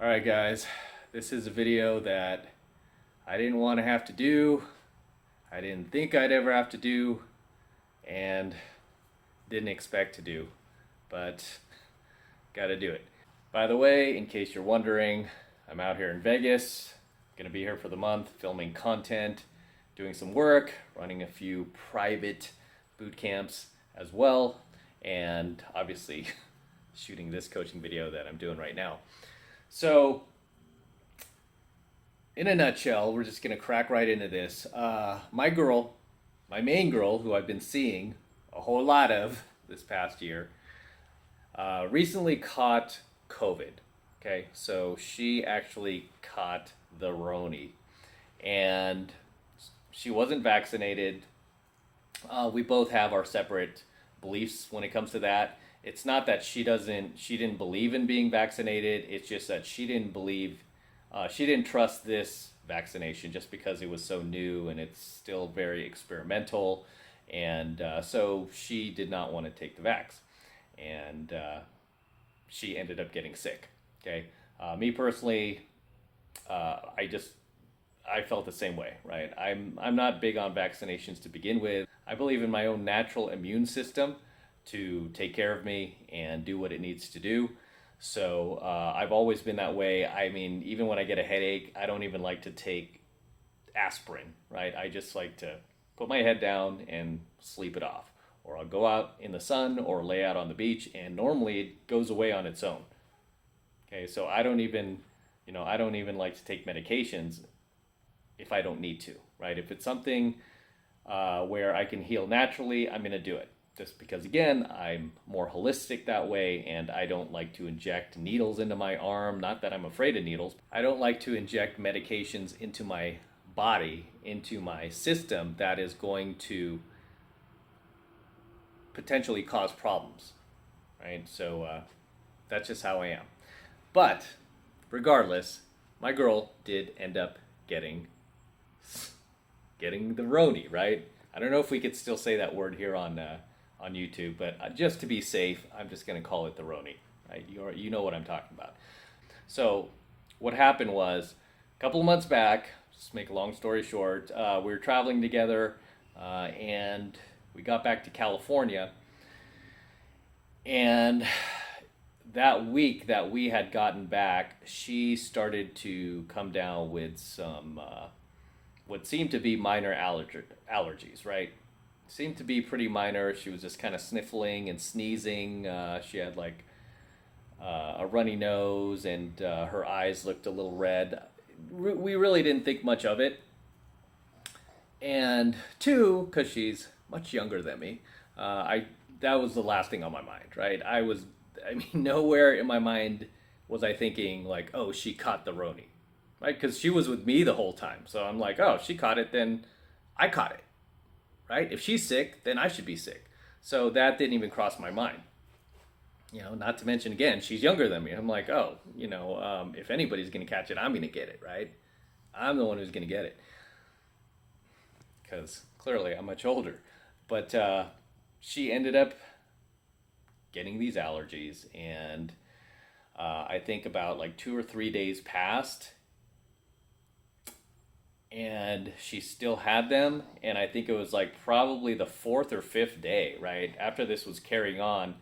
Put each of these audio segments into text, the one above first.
Alright guys, this is a video that I didn't want to have to do, I didn't think I'd ever have to do, and didn't expect to do, but gotta do it. By the way, in case you're wondering, I'm out here in Vegas, gonna be here for the month, filming content, doing some work, running a few private boot camps as well, and obviously shooting this coaching video that I'm doing right now. So, in a nutshell, we're just gonna crack right into this. My main girl, who I've been seeing a whole lot of this past year, recently caught COVID. Okay, so she actually caught the Roni, and she wasn't vaccinated. We both have our separate beliefs when it comes to that. It's not that she didn't believe in being vaccinated. It's just that she didn't trust this vaccination just because it was so new and it's still very experimental. And so she did not want to take the vax. And she ended up getting sick. Okay. Me personally, I felt the same way, right? I'm not big on vaccinations to begin with. I believe in my own natural immune system to take care of me and do what it needs to do. So I've always been that way. I mean, even when I get a headache, I don't even like to take aspirin, right? I just like to put my head down and sleep it off. Or I'll go out in the sun or lay out on the beach, and normally it goes away on its own. Okay, so I don't even like to take medications if I don't need to, right? If it's something where I can heal naturally, I'm gonna do it. Just because, again, I'm more holistic that way, and I don't like to inject needles into my arm. Not that I'm afraid of needles. I don't like to inject medications into my body, into my system, that is going to potentially cause problems, right? So that's just how I am. But regardless, my girl did end up getting the Roni, right? I don't know if we could still say that word here on YouTube, but just to be safe, I'm just going to call it the Roni, right? You know what I'm talking about. So what happened was, a couple of months back, just to make a long story short, we were traveling together, and we got back to California, and that week that we had gotten back, she started to come down with some what seemed to be minor allergies, right? Seemed to be pretty minor. She was just kind of sniffling and sneezing. She had like a runny nose, and her eyes looked a little red. We really didn't think much of it. And two, because she's much younger than me, that was the last thing on my mind, right? Nowhere in my mind was I thinking like, oh, she caught the Roni, right? Because she was with me the whole time. So I'm like, oh, she caught it, then I caught it. Right? If she's sick, then I should be sick. So that didn't even cross my mind. Not to mention, again, she's younger than me. I'm like, oh, if anybody's going to catch it, I'm going to get it, right? I'm the one who's going to get it. Because clearly I'm much older. But she ended up getting these allergies. And I think about like 2 or 3 days passed, and she still had them. And I think it was like probably the 4th or 5th day, right after this was carrying on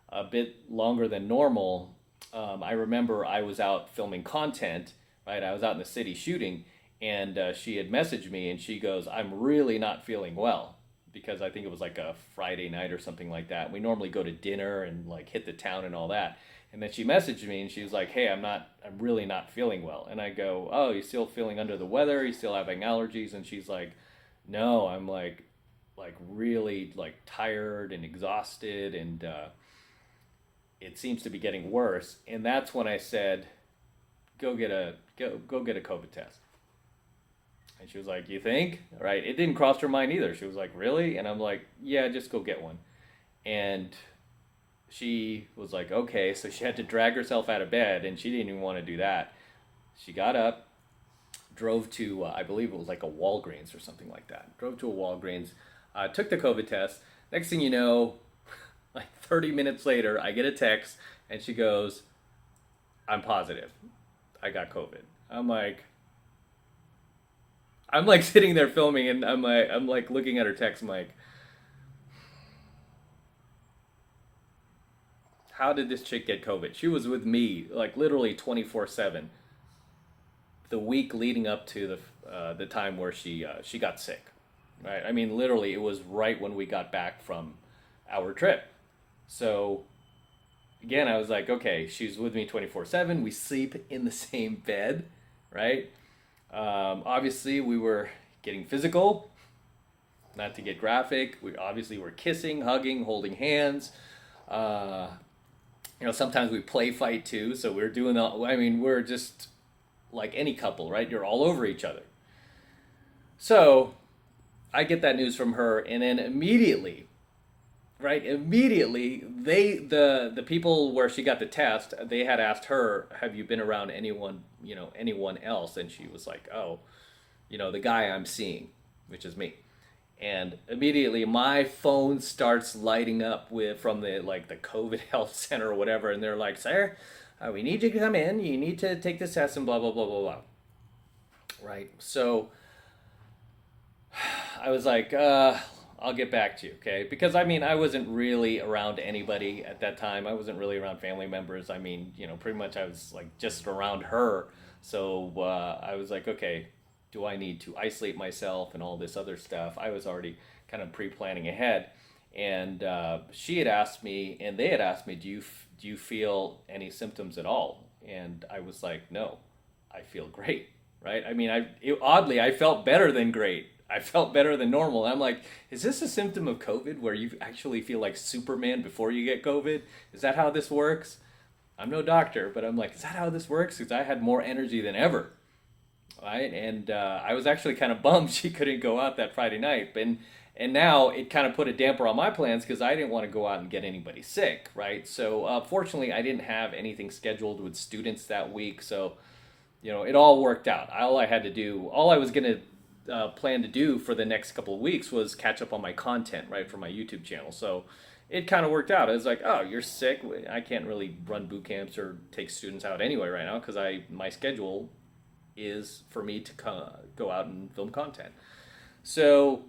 a bit longer than normal. I remember I was out filming content, right? I was out in the city shooting, and she had messaged me, and she goes, I'm really not feeling well, because I think it was like a Friday night or something like that. We normally go to dinner and like hit the town and all that. And then she messaged me, and she was like, hey, I'm really not feeling well. And I go, oh, you still feeling under the weather? You still having allergies? And she's like, no, I'm like really like tired and exhausted, and it seems to be getting worse. And that's when I said, go get a COVID test. And she was like, you think? Right? It didn't cross her mind either. She was like, really? And I'm like, yeah, just go get one. And she was like, okay. So she had to drag herself out of bed, and she didn't even want to do that. She got up, drove to, I believe it was like a Walgreens or something like that. Drove to a Walgreens, took the COVID test. Next thing you know, like 30 minutes later, I get a text, and she goes, I'm positive. I got COVID. I'm like sitting there filming, and I'm like looking at her text. I'm like, how did this chick get COVID? She was with me like literally 24/7 the week leading up to the time where she got sick. Right? I mean, literally, it was right when we got back from our trip. So again, I was like, okay, she's with me 24/7. We sleep in the same bed, right? Obviously, we were getting physical, not to get graphic. We obviously were kissing, hugging, holding hands. Uh, Sometimes we play fight too. So we're doing all, I mean, we're just like any couple, right? You're all over each other. So I get that news from her, and then immediately, right? Immediately, the people where she got the test, they had asked her, "Have you been around anyone, anyone else?" And she was like, "Oh, the guy I'm seeing, which is me." And immediately, my phone starts lighting up with from the COVID health center or whatever, and they're like, "Sir, we need you to come in. You need to take this test and blah blah blah blah blah." Right. So I was like, I'll get back to you, okay? Because I mean, I wasn't really around anybody at that time. I wasn't really around family members. I mean, pretty much I was like just around her. So I was like, okay, do I need to isolate myself and all this other stuff? I was already kind of pre-planning ahead, and she had asked me, and they had asked me, do you feel any symptoms at all? And I was like, no, I feel great, right? I mean, oddly, I felt better than great. I felt better than normal. I'm like, is this a symptom of COVID where you actually feel like Superman before you get COVID? Is that how this works? I'm no doctor, but I'm like, is that how this works? Because I had more energy than ever, right? And I was actually kind of bummed she couldn't go out that Friday night. And now it kind of put a damper on my plans because I didn't want to go out and get anybody sick, right? So fortunately, I didn't have anything scheduled with students that week. So, it all worked out. All I was going to plan to do for the next couple of weeks was catch up on my content, right, for my YouTube channel. So it kind of worked out. I was like, oh, you're sick. I can't really run boot camps or take students out anyway right now because my schedule is for me to go out and film content. So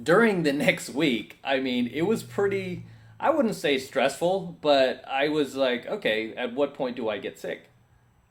during the next week, I mean, it was pretty, I wouldn't say stressful, but I was like, okay, at what point do I get sick?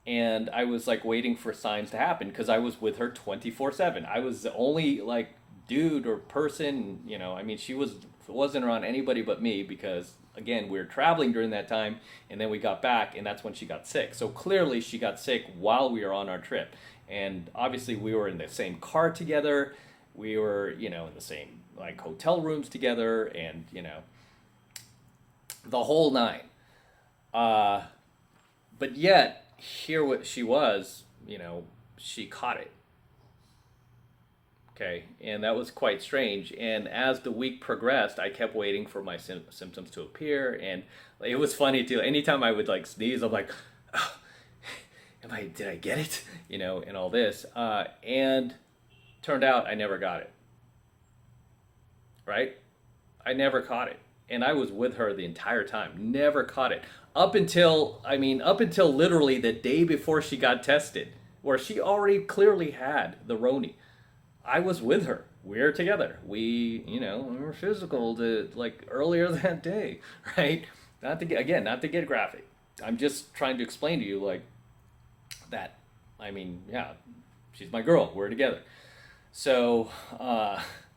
And I was like waiting for signs to happen because I was with her 24/7. I was the only like dude or person, I mean, she wasn't around anybody but me because again, we were traveling during that time, and then we got back, and that's when she got sick. So clearly she got sick while we were on our trip. And obviously we were in the same car together. We were, in the same like hotel rooms together, and the whole nine. But yet here what she was, she caught it. Okay, and that was quite strange. And as the week progressed, I kept waiting for my symptoms to appear, and it was funny too. Anytime I would like sneeze, I'm like, oh, did I get it? And all this. And turned out I never got it. Right? I never caught it. And I was with her the entire time. Never caught it. Up until literally the day before she got tested, where she already clearly had the Roni. I was with her. We're together. We were physical like earlier that day, right? Not to get graphic. I'm just trying to explain to you like that. I mean, yeah, she's my girl. We're together. So,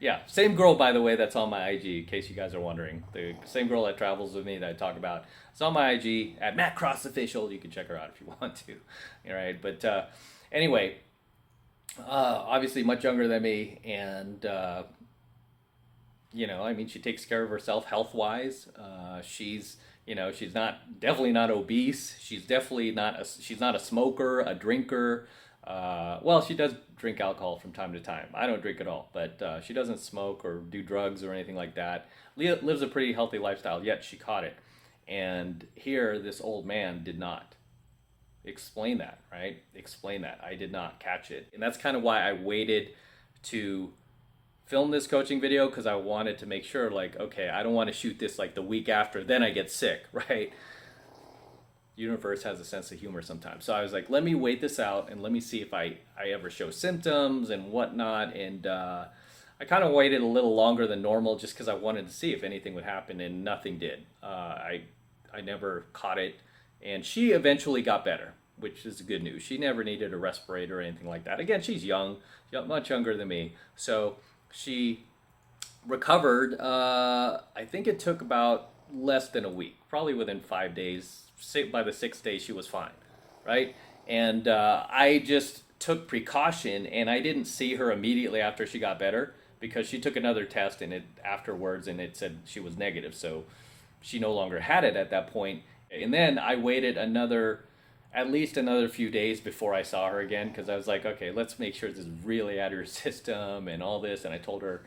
yeah, same girl, by the way, that's on my IG, in case you guys are wondering. The same girl that travels with me that I talk about. It's on my IG, at MattCrossOfficial. You can check her out if you want to. All right, but anyway, obviously much younger than me, and, I mean, she takes care of herself health-wise. She's definitely not obese. She's not a smoker, a drinker. Well, she does drink alcohol from time to time. I don't drink at all, but she doesn't smoke or do drugs or anything like that. Lives a pretty healthy lifestyle, yet she caught it. And here, this old man did not. Explain that, right? Explain that. I did not catch it. And that's kind of why I waited to film this coaching video, because I wanted to make sure, like, okay, I don't want to shoot this like the week after, then I get sick, right? universe has a sense of humor sometimes. So I was like, let me wait this out and let me see if I ever show symptoms and whatnot. And I kind of waited a little longer than normal just because I wanted to see if anything would happen, and nothing did. I never caught it, and she eventually got better, which is good news. She never needed a respirator or anything like that. Again, she's young, much younger than me, so she recovered. I think it took about less than a week, probably within 5 days. By the sixth day, she was fine, right? And I just took precaution, and I didn't see her immediately after she got better because she took another test and it afterwards, and it said she was negative, so she no longer had it at that point. And then I waited at least another few days before I saw her again, because I was like, okay, let's make sure this is really out of your system and all this. And I told her,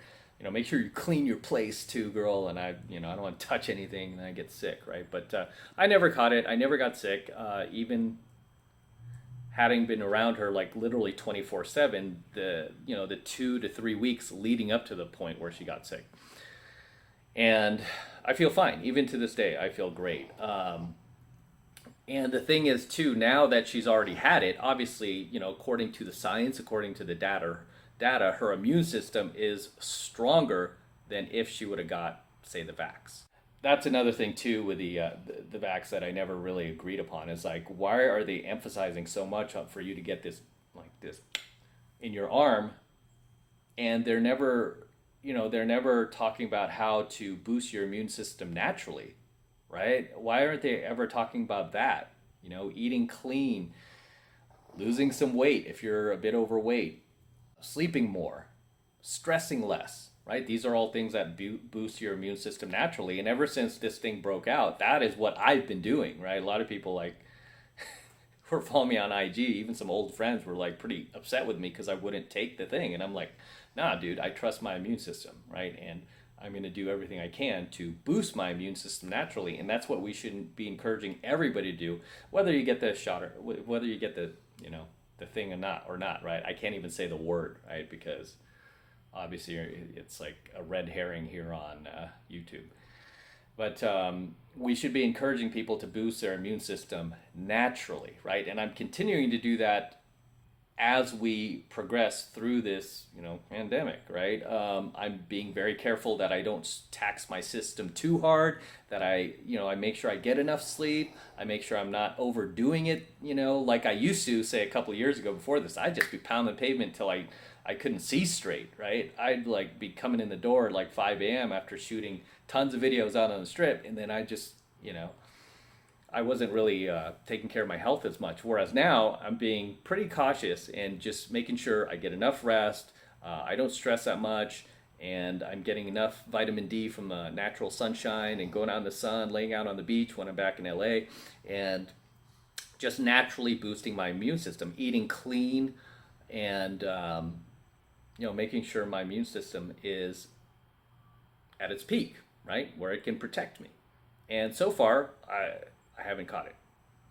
make sure you clean your place too, girl. And I don't want to touch anything and I get sick, right? But I never caught it. I never got sick. Even having been around her like literally 24/7, the 2 to 3 weeks leading up to the point where she got sick. And I feel fine. Even to this day, I feel great. And the thing is, too, now that she's already had it, obviously, according to the science, according to the data, her immune system is stronger than if she would have got, say, the vax. That's another thing, too, with the vax that I never really agreed upon. Is like, why are they emphasizing so much for you to get this, like this, in your arm, and they're never talking about how to boost your immune system naturally, right? Why aren't they ever talking about that? Eating clean, losing some weight if you're a bit overweight, sleeping more, stressing less, right? These are all things that boost your immune system naturally. And ever since this thing broke out, that is what I've been doing, right? A lot of people who are following me on IG, even some old friends were like pretty upset with me because I wouldn't take the thing. And I'm like, nah, dude, I trust my immune system, right? And I'm going to do everything I can to boost my immune system naturally. And that's what we should be encouraging everybody to do, whether you get the shot or whether you get the thing or not, right? I can't even say the word, right? Because obviously it's like a red herring here on YouTube. But we should be encouraging people to boost their immune system naturally, right? And I'm continuing to do that as we progress through this, pandemic, right? I'm being very careful that I don't tax my system too hard, that I make sure I get enough sleep. I make sure I'm not overdoing it, like I used to, say a couple of years ago before this. I'd just be pounding the pavement until I couldn't see straight, right? I'd like be coming in the door at like 5 a.m. after shooting tons of videos out on the strip, and then I just, I wasn't really taking care of my health as much. Whereas now I'm being pretty cautious and just making sure I get enough rest, I don't stress that much, and I'm getting enough vitamin D from the natural sunshine and going out in the sun, laying out on the beach when I'm back in LA, and just naturally boosting my immune system, eating clean, and making sure my immune system is at its peak, right, where it can protect me. And so far, I haven't caught it,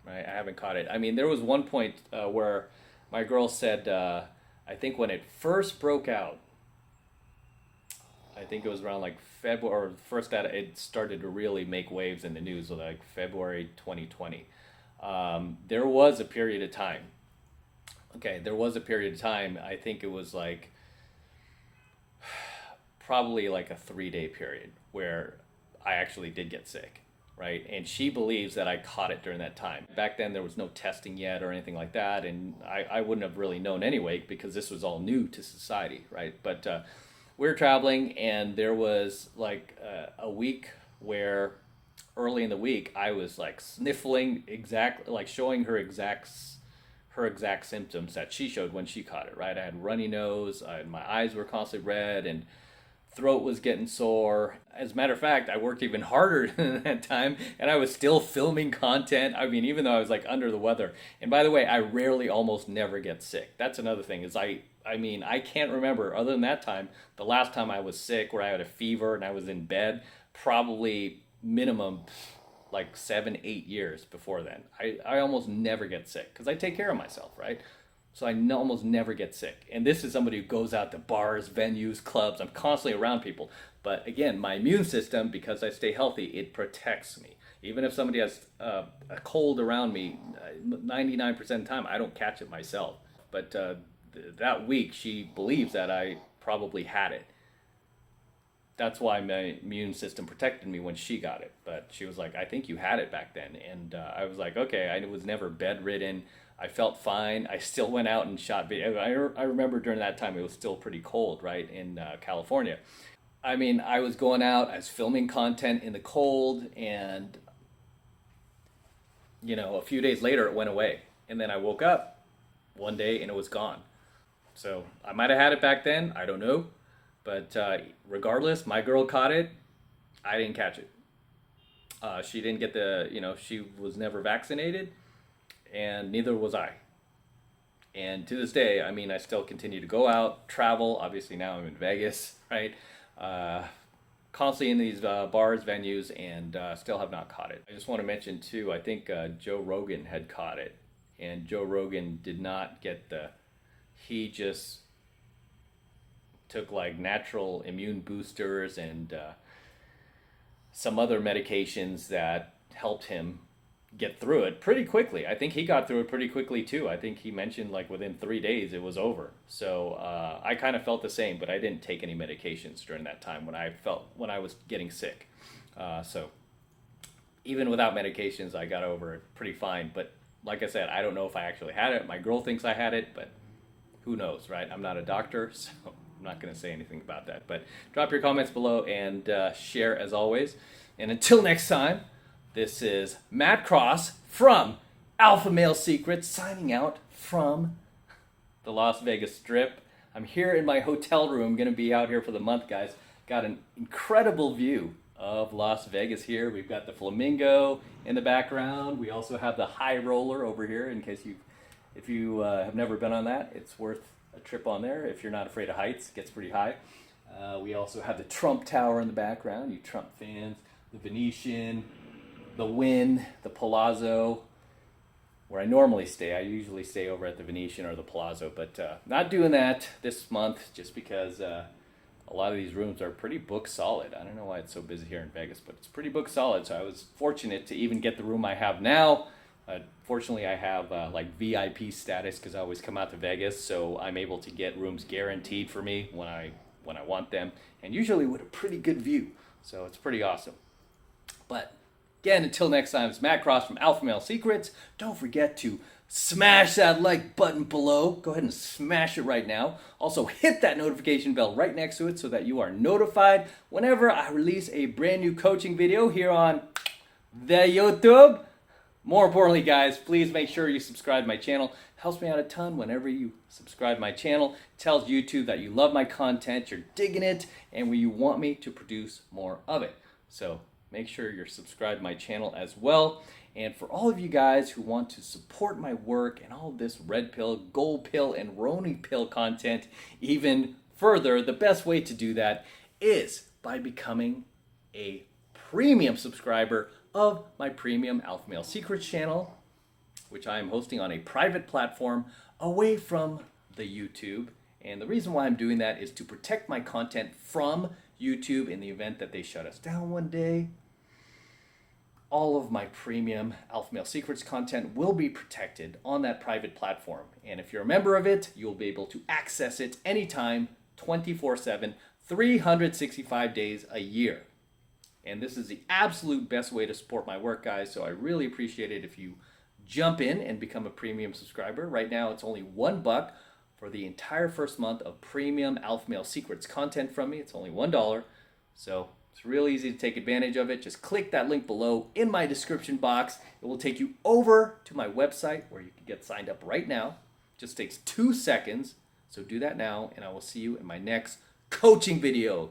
right? I haven't caught it. I mean, there was one point where my girl said, I think when it first broke out, I think it was around like February, or first that it started to really make waves in the news, like February 2020. There was a period of time. Okay, there was a period of time, I think it was like probably like a 3-day period where I actually did get sick, right? And she believes that I caught it during that time. Back then there was no testing yet or anything like that, and I wouldn't have really known anyway because this was all new to society, right? But we were traveling, and there was like a week where early in the week I was like sniffling, showing her exact symptoms that she showed when she caught it, right? I had runny nose, my eyes were constantly red, and throat was getting sore. As a matter of fact, I worked even harder than that time, and I was still filming content. I mean, even though I was like under the weather. And by the way, I rarely, almost never get sick. That's another thing, is I can't remember, other than that time, the last time I was sick where I had a fever and I was in bed, probably minimum like 7-8 years before then. I almost never get sick because I take care of myself, right? So I almost never get sick. And this is somebody who goes out to bars, venues, clubs. I'm constantly around people. But again, my immune system, because I stay healthy, it protects me. Even if somebody has a cold around me, 99% of the time I don't catch it myself. But that week she believes that I probably had it. That's why my immune system protected me when she got it. But she was like, I think you had it back then. And I was like, okay, I was never bedridden. I felt fine. I still went out and shot video. I remember during that time it was still pretty cold, right, in California. I mean, I was going out, I was filming content in the cold, and, a few days later it went away. And then I woke up one day and it was gone. So I might have had it back then. I don't know. But regardless, my girl caught it. I didn't catch it. She didn't get she was never vaccinated, and neither was I. And to this day, I mean, I still continue to go out, travel. Obviously, now I'm in Vegas, right? Constantly in these bars, venues, and still have not caught it. I just want to mention, too, I think Joe Rogan had caught it. And Joe Rogan did not get he just took like natural immune boosters and some other medications that helped him get through it pretty quickly. I think he got through it pretty quickly too. I think he mentioned like within 3 days it was over. So I kind of felt the same, but I didn't take any medications during that time when I was getting sick. So even without medications, I got over it pretty fine. But like I said, I don't know if I actually had it. My girl thinks I had it, but who knows, right? I'm not a doctor, so I'm not going to say anything about that. But drop your comments below and share as always. And until next time, this is Matt Cross from AlphaMaleSecrets signing out from the Las Vegas Strip. I'm here in my hotel room, going to be out here for the month, guys. Got an incredible view of Las Vegas here. We've got the Flamingo in the background. We also have the High Roller over here in case if you have never been on that, it's worth a trip on there. If you're not afraid of heights, it gets pretty high. We also have the Trump Tower in the background, you Trump fans, the Venetian, the Wynn, the Palazzo, where I normally stay. I usually stay over at the Venetian or the Palazzo, but not doing that this month just because a lot of these rooms are pretty book solid. I don't know why it's so busy here in Vegas, but it's pretty book solid. So I was fortunate to even get the room I have now. Fortunately, I have like VIP status because I always come out to Vegas, so I'm able to get rooms guaranteed for me when I want them, and usually with a pretty good view. So it's pretty awesome. But again, until next time, it's Matt Cross from AlphaMaleSecrets. Don't forget to smash that like button below. Go ahead and smash it right now. Also, hit that notification bell right next to it so that you are notified whenever I release a brand new coaching video here on the YouTube. More importantly, guys, please make sure you subscribe to my channel. It helps me out a ton whenever you subscribe to my channel. It tells YouTube that you love my content, you're digging it, and you want me to produce more of it. So make sure you're subscribed to my channel as well. And for all of you guys who want to support my work and all of this red pill, gold pill, and Roni pill content even further, the best way to do that is by becoming a premium subscriber of my premium AlphaMaleSecrets channel, which I am hosting on a private platform away from the YouTube. And the reason why I'm doing that is to protect my content from YouTube in the event that they shut us down one day. All of my premium AlphaMaleSecrets content will be protected on that private platform. And if you're a member of it, you'll be able to access it anytime, 24/7, 365 days a year. And this is the absolute best way to support my work, guys. So I really appreciate it if you jump in and become a premium subscriber. Right now, it's only $1 for the entire first month of premium AlphaMaleSecrets content from me. It's only $1. So it's real easy to take advantage of it. Just click that link below in my description box. It will take you over to my website where you can get signed up right now. Just takes 2 seconds. So do that now, and I will see you in my next coaching video.